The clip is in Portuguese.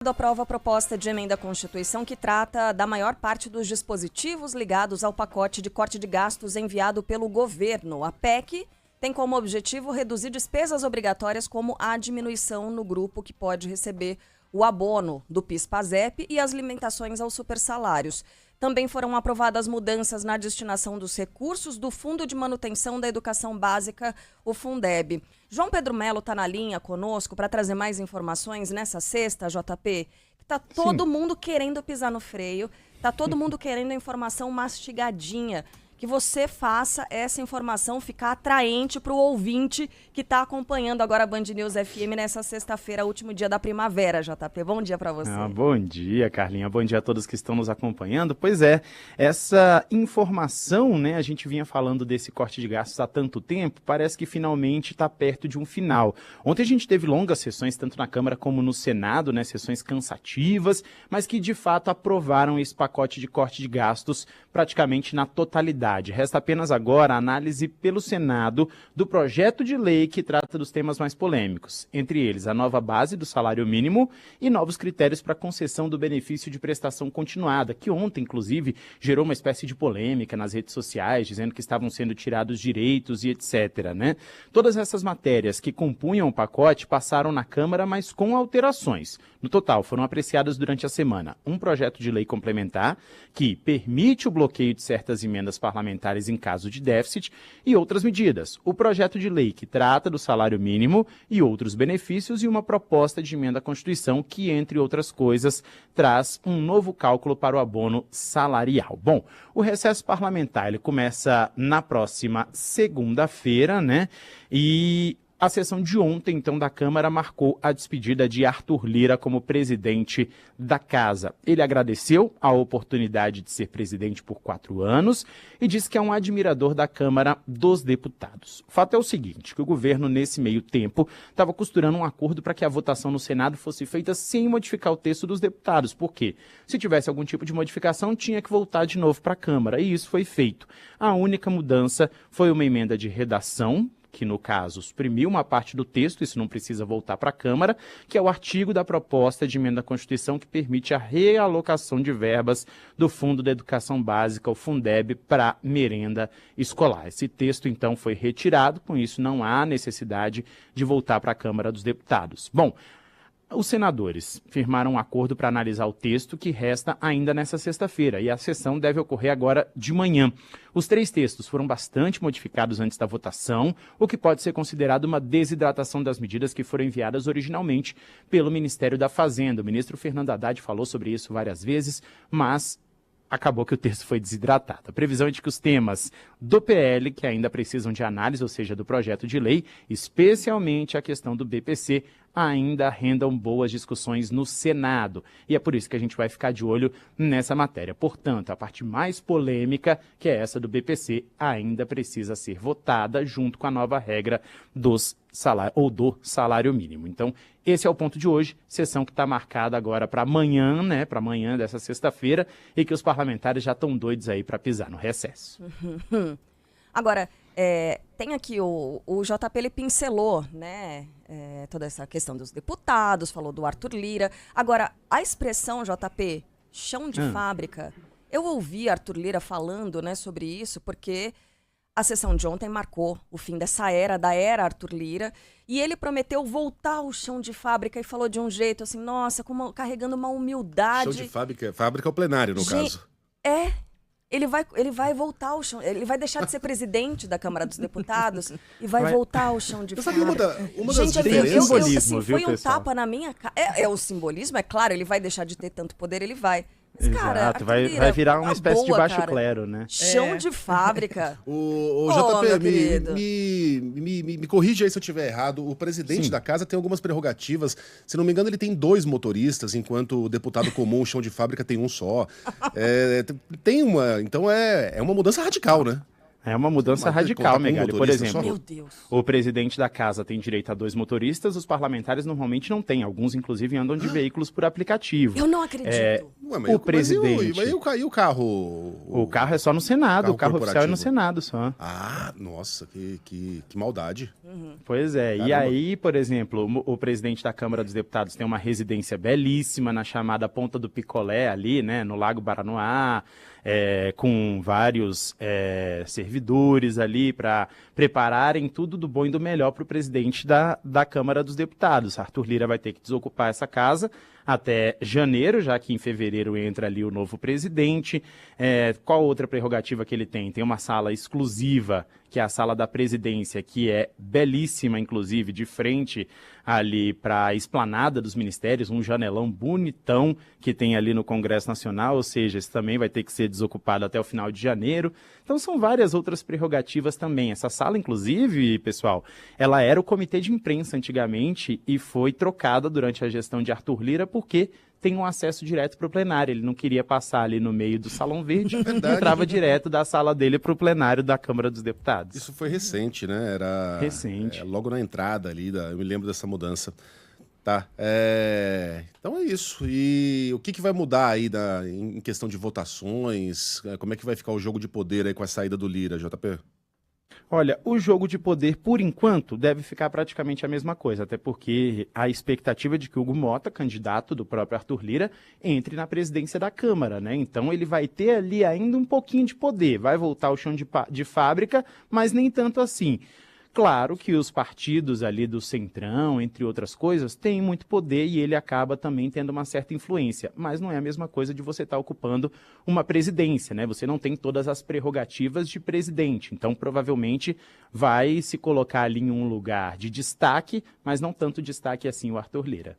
Senado aprova a proposta de emenda à Constituição que trata da maior parte dos dispositivos ligados ao pacote de corte de gastos enviado pelo governo. A PEC tem como objetivo reduzir despesas obrigatórias, como a diminuição no grupo que pode receber o abono do PIS/PASEP e as limitações aos supersalários. Também foram aprovadas mudanças na destinação dos recursos do Fundo de Manutenção da Educação Básica, o Fundeb. João Pedro Melo está na linha conosco para trazer mais informações nessa sexta, JP. Está todo mundo querendo pisar no freio, está todo mundo querendo a informação mastigadinha. Que você faça essa informação ficar atraente para o ouvinte que está acompanhando agora a Band News FM nessa sexta-feira, último dia da primavera, JP. Bom dia para você. Bom dia, Carlinha. Bom dia a todos que estão nos acompanhando. Pois é, essa informação, né, a gente vinha falando desse corte de gastos há tanto tempo, parece que finalmente está perto de um final. Ontem a gente teve longas sessões, tanto na Câmara como no Senado, né, sessões cansativas, mas que de fato aprovaram esse pacote de corte de gastos praticamente na totalidade. Resta apenas agora a análise pelo Senado do projeto de lei que trata dos temas mais polêmicos, entre eles a nova base do salário mínimo e novos critérios para concessão do benefício de prestação continuada, que ontem, inclusive, gerou uma espécie de polêmica nas redes sociais, dizendo que estavam sendo tirados direitos e etc., né? Todas essas matérias que compunham o pacote passaram na Câmara, mas com alterações. No total, foram apreciadas durante a semana um projeto de lei complementar que permite o bloqueio de certas emendas parlamentares em caso de déficit e outras medidas. O projeto de lei que trata do salário mínimo e outros benefícios e uma proposta de emenda à Constituição que, entre outras coisas, traz um novo cálculo para o abono salarial. Bom, o recesso parlamentar ele começa na próxima segunda-feira, né? E a sessão de ontem, então, da Câmara marcou a despedida de Arthur Lira como presidente da Casa. Ele agradeceu a oportunidade de ser presidente por 4 anos e disse que é um admirador da Câmara dos Deputados. O fato é o seguinte, que o governo, nesse meio tempo, estava costurando um acordo para que a votação no Senado fosse feita sem modificar o texto dos deputados. Por quê? Se tivesse algum tipo de modificação, tinha que voltar de novo para a Câmara, e isso foi feito. A única mudança foi uma emenda de redação, que no caso suprimiu uma parte do texto, isso não precisa voltar para a Câmara, que é o artigo da proposta de emenda à Constituição que permite a realocação de verbas do Fundo da Educação Básica, o Fundeb, para merenda escolar. Esse texto, então, foi retirado, com isso não há necessidade de voltar para a Câmara dos Deputados. Bom, os senadores firmaram um acordo para analisar o texto que resta ainda nessa sexta-feira e a sessão deve ocorrer agora de manhã. Os 3 textos foram bastante modificados antes da votação, o que pode ser considerado uma desidratação das medidas que foram enviadas originalmente pelo Ministério da Fazenda. O ministro Fernando Haddad falou sobre isso várias vezes, mas acabou que o texto foi desidratado. A previsão é de que os temas do PL, que ainda precisam de análise, ou seja, do projeto de lei, especialmente a questão do BPC, ainda rendam boas discussões no Senado. E é por isso que a gente vai ficar de olho nessa matéria. Portanto, a parte mais polêmica, que é essa do BPC, ainda precisa ser votada junto com a nova regra do salário mínimo. Então, esse é o ponto de hoje, sessão que está marcada agora para amanhã, né, para amanhã dessa sexta-feira, e que os parlamentares já estão doidos aí para pisar no recesso. Agora, tem aqui o JP, ele pincelou, né, toda essa questão dos deputados, falou do Arthur Lira. Agora, a expressão, JP, chão de fábrica, eu ouvi Arthur Lira falando, né, sobre isso, porque a sessão de ontem marcou o fim dessa da era Arthur Lira, e ele prometeu voltar ao chão de fábrica e falou de um jeito assim, nossa, carregando uma humildade. Chão de fábrica é o plenário, no caso. Ele vai voltar ao chão, ele vai deixar de ser presidente da Câmara dos Deputados e vai voltar ao chão de fábrica. Uma das diferenças... assim, foi um tapa na minha cara. É o simbolismo, é claro, ele vai deixar de ter tanto poder, ele vai. Mas, cara, exato, vai virar uma espécie de baixo clero, né? Chão de fábrica. O JP, me corrige aí se eu estiver errado. O presidente da casa tem algumas prerrogativas. Se não me engano, ele tem 2 motoristas, enquanto o deputado comum, chão de fábrica, tem um só. Então é uma mudança radical, né? É uma mudança radical, Megali. Por exemplo, meu Deus, o presidente da casa tem direito a 2 motoristas, os parlamentares normalmente não têm. Alguns, inclusive, andam de veículos por aplicativo. Eu não acredito. o presidente... Mas e o carro? O carro é só no Senado, o carro oficial é no corporativo. Senado só. Ah, nossa, que maldade. Pois é, Caramba. e aí, por exemplo, o presidente da Câmara dos Deputados tem uma residência belíssima na chamada Ponta do Picolé ali, né, no Lago Baranoá, com vários servidores ali para prepararem tudo do bom e do melhor para o presidente da Câmara dos Deputados. Arthur Lira vai ter que desocupar essa casa até janeiro, já que em fevereiro entra ali o novo presidente. Qual outra prerrogativa que ele tem? Tem uma sala exclusiva, que é a sala da presidência, que é belíssima, inclusive, de frente ali para a esplanada dos ministérios, um janelão bonitão que tem ali no Congresso Nacional, ou seja, esse também vai ter que ser desocupado até o final de janeiro. Então são várias outras prerrogativas também. Essa sala, inclusive, pessoal, ela era o comitê de imprensa antigamente e foi trocada durante a gestão de Arthur Lira porque tem um acesso direto para o plenário. Ele não queria passar ali no meio do Salão Verde, entrava direto da sala dele para o plenário da Câmara dos Deputados. Isso foi recente, né? Era recente. Logo na entrada ali, eu me lembro dessa mudança. Tá, então é isso. E o que vai mudar aí em questão de votações? Como é que vai ficar o jogo de poder aí com a saída do Lira, JP? Olha, o jogo de poder, por enquanto, deve ficar praticamente a mesma coisa, até porque a expectativa é de que Hugo Mota, candidato do próprio Arthur Lira, entre na presidência da Câmara, né? Então ele vai ter ali ainda um pouquinho de poder, vai voltar ao chão de fábrica, mas nem tanto assim. Claro que os partidos ali do Centrão, entre outras coisas, têm muito poder e ele acaba também tendo uma certa influência, mas não é a mesma coisa de você estar ocupando uma presidência, né? Você não tem todas as prerrogativas de presidente, então provavelmente vai se colocar ali em um lugar de destaque, mas não tanto destaque assim o Arthur Lira.